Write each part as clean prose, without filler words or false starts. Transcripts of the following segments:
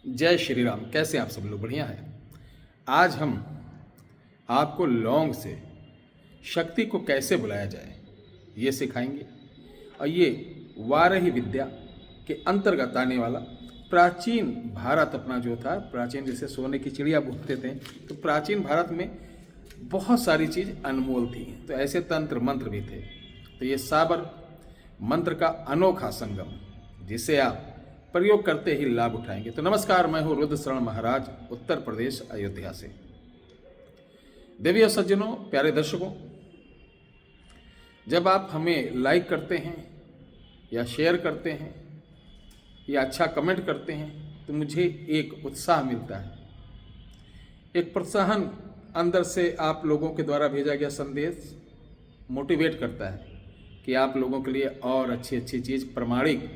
जय श्री राम। कैसे हैं आप सब लोग? बढ़िया है। आज हम आपको लौंग से शक्ति को कैसे बुलाया जाए ये सिखाएंगे। और ये वारही विद्या के अंतर्गत आने वाला प्राचीन भारत अपना जो था, प्राचीन जैसे सोने की चिड़िया बोलते थे, तो प्राचीन भारत में बहुत सारी चीज़ अनमोल थी। तो ऐसे तंत्र मंत्र भी थे। तो ये साबर मंत्र का अनोखा संगम जिसे आप प्रयोग करते ही लाभ उठाएंगे। तो नमस्कार, मैं हूँ रुद्र शरण महाराज, उत्तर प्रदेश अयोध्या से। देवी और सज्जनों, प्यारे दर्शकों, जब आप हमें लाइक करते हैं या शेयर करते हैं या अच्छा कमेंट करते हैं तो मुझे एक उत्साह मिलता है, एक प्रोत्साहन अंदर से आप लोगों के द्वारा भेजा गया संदेश मोटिवेट करता है कि आप लोगों के लिए और अच्छी अच्छी चीज़ प्रमाणिक,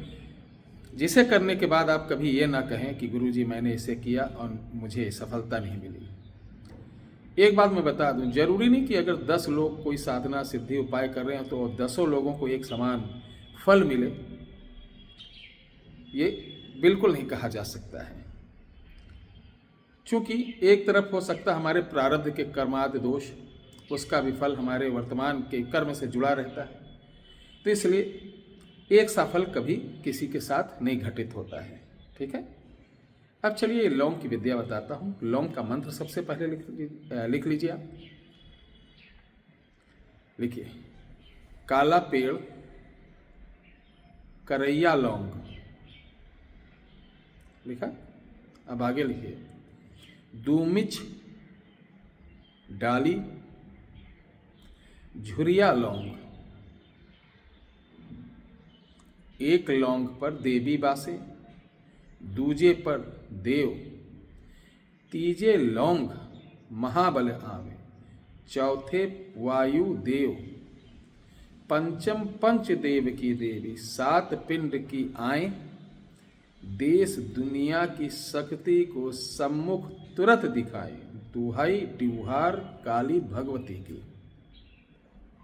जिसे करने के बाद आप कभी ये ना कहें कि गुरुजी मैंने इसे किया और मुझे सफलता नहीं मिली। एक बात मैं बता दूं, जरूरी नहीं कि अगर 10 लोग कोई साधना सिद्धि उपाय कर रहे हैं तो 10 लोगों को एक समान फल मिले, ये बिल्कुल नहीं कहा जा सकता है। क्योंकि एक तरफ हो सकता हमारे प्रारब्ध के कर्मादि दोष, उसका भी फल हमारे वर्तमान के कर्म से जुड़ा रहता है। तो इसलिए एक सा फल कभी किसी के साथ नहीं घटित होता है। ठीक है, अब चलिए लौंग की विद्या बताता हूँ। लौंग का मंत्र सबसे पहले लिख लीजिए आप। लिखिए, काला पेड़ करैया लौंग। लिखा? अब आगे लिखिए, दूमिच डाली झुरिया लौंग। एक लौंग पर देवी बासे, दूजे पर देव, तीजे लौंग महाबल आवे, चौथे वायु देव, पंचम पंच देव की देवी, 7 पिंड की आए, देश दुनिया की शक्ति को सम्मुख तुरंत दिखाए, दुहाई ड्यूहार काली भगवती की।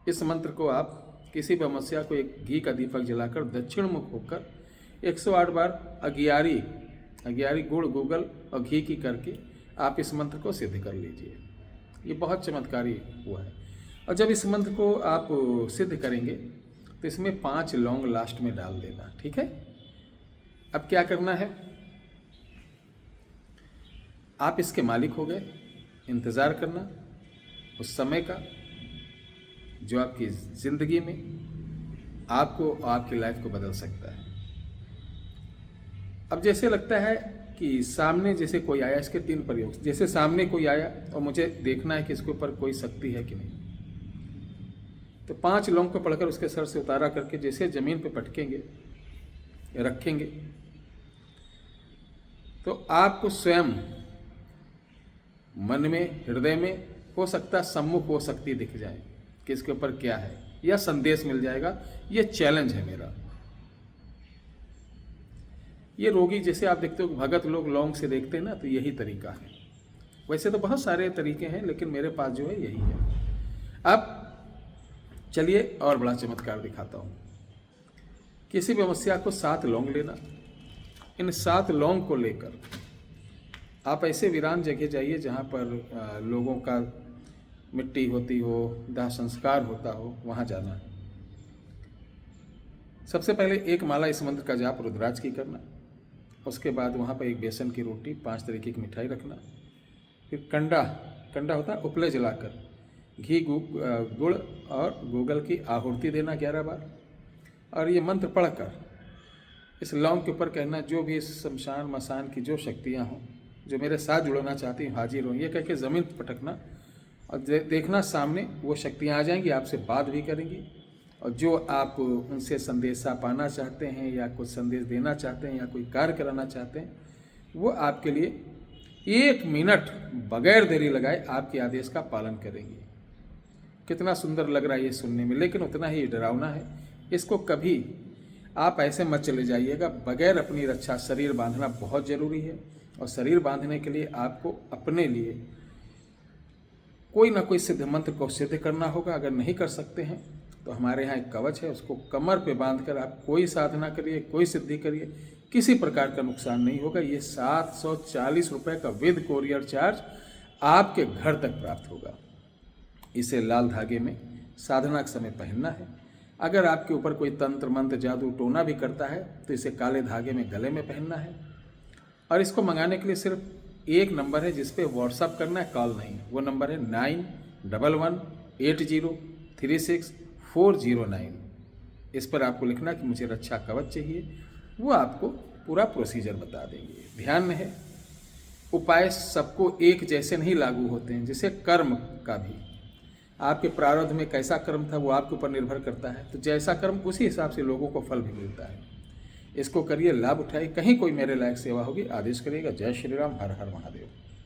इस मंत्र को आप किसी भी समस्या को एक घी का दीपक जलाकर दक्षिण मुख होकर 108 बार अगियारी गुड़ गूगल और घी की करके आप इस मंत्र को सिद्ध कर लीजिए। ये बहुत चमत्कारी हुआ है। और जब इस मंत्र को आप सिद्ध करेंगे तो इसमें 5 लौंग लास्ट में डाल देना। ठीक है, अब क्या करना है, आप इसके मालिक हो गए। इंतज़ार करना उस समय का जो आपकी ज़िंदगी में आपको, आपकी लाइफ को बदल सकता है। अब जैसे लगता है कि सामने जैसे कोई आया, इसके 3 प्रयोग। जैसे सामने कोई आया और मुझे देखना है कि इसके ऊपर कोई शक्ति है कि नहीं, तो 5 लौंग को पढ़कर उसके सर से उतारा करके जैसे ज़मीन पे पटकेंगे, रखेंगे, तो आपको स्वयं मन में, हृदय में, हो सकता सम्मुख वो शक्ति दिख जाए कि इसके ऊपर क्या है, या संदेश मिल जाएगा। ये चैलेंज है मेरा। ये रोगी जैसे आप देखते हो भगत लोग लौंग से देखते हैं ना, तो यही तरीका है। वैसे तो बहुत सारे तरीके हैं, लेकिन मेरे पास जो है यही है। अब चलिए और बड़ा चमत्कार दिखाता हूँ। किसी भी समस्या को 7 लौंग लेना। इन 7 लौंग को लेकर आप ऐसे वीरान जगह जाइए जहाँ पर लोगों का मिट्टी होती हो, दाह संस्कार होता हो, वहाँ जाना है। सबसे पहले एक माला इस मंत्र का जाप रुद्राज की करना। उसके बाद वहाँ पर एक बेसन की रोटी, 5 तरीके की मिठाई रखना। फिर कंडा होता है, उपले जलाकर घी गुड़ और गूगल की आहुति देना 11 बार। और ये मंत्र पढ़कर इस लौंग के ऊपर कहना, जो भी इस शमशान मसान की जो शक्तियाँ हों, जो मेरे साथ जुड़ना चाहती हैं, हाजिर हों। ये कह के ज़मीन पर पटकना और देखना सामने वो शक्तियाँ आ जाएंगी, आपसे बात भी करेंगी। और जो आप उनसे संदेशा पाना चाहते हैं या कुछ संदेश देना चाहते हैं या कोई कार्य कराना चाहते हैं, वो आपके लिए 1 मिनट बगैर देरी लगाए आपके आदेश का पालन करेंगी। कितना सुंदर लग रहा है ये सुनने में, लेकिन उतना ही डरावना है। इसको कभी आप ऐसे मत चले जाइएगा बगैर अपनी रक्षा। शरीर बांधना बहुत ज़रूरी है, और शरीर बांधने के लिए आपको अपने लिए कोई ना कोई सिद्ध मंत्र को सिद्ध करना होगा। अगर नहीं कर सकते हैं तो हमारे यहाँ एक कवच है, उसको कमर पे बांधकर आप कोई साधना करिए, कोई सिद्धि करिए, किसी प्रकार का नुकसान नहीं होगा। ये 740 रुपये का विद कोरियर चार्ज आपके घर तक प्राप्त होगा। इसे लाल धागे में साधना के समय पहनना है। अगर आपके ऊपर कोई तंत्र मंत्र जादू टोना भी करता है तो इसे काले धागे में गले में पहनना है। और इसको मंगाने के लिए सिर्फ एक नंबर है जिस पे व्हाट्सअप करना है, कॉल नहीं। वो नंबर है 91118036 409। इस पर आपको लिखना कि मुझे रक्षा कवच चाहिए, वो आपको पूरा प्रोसीजर बता देंगे। ध्यान में है, उपाय सबको एक जैसे नहीं लागू होते हैं। जैसे कर्म का भी आपके प्रारब्ध में कैसा कर्म था वो आपके ऊपर निर्भर करता है, तो जैसा कर्म उसी हिसाब से लोगों को फल भी मिलता है। इसको करिए, लाभ उठाइए। कहीं कोई मेरे लायक सेवा होगी आदेश करिएगा। जय श्री राम, हर हर महादेव।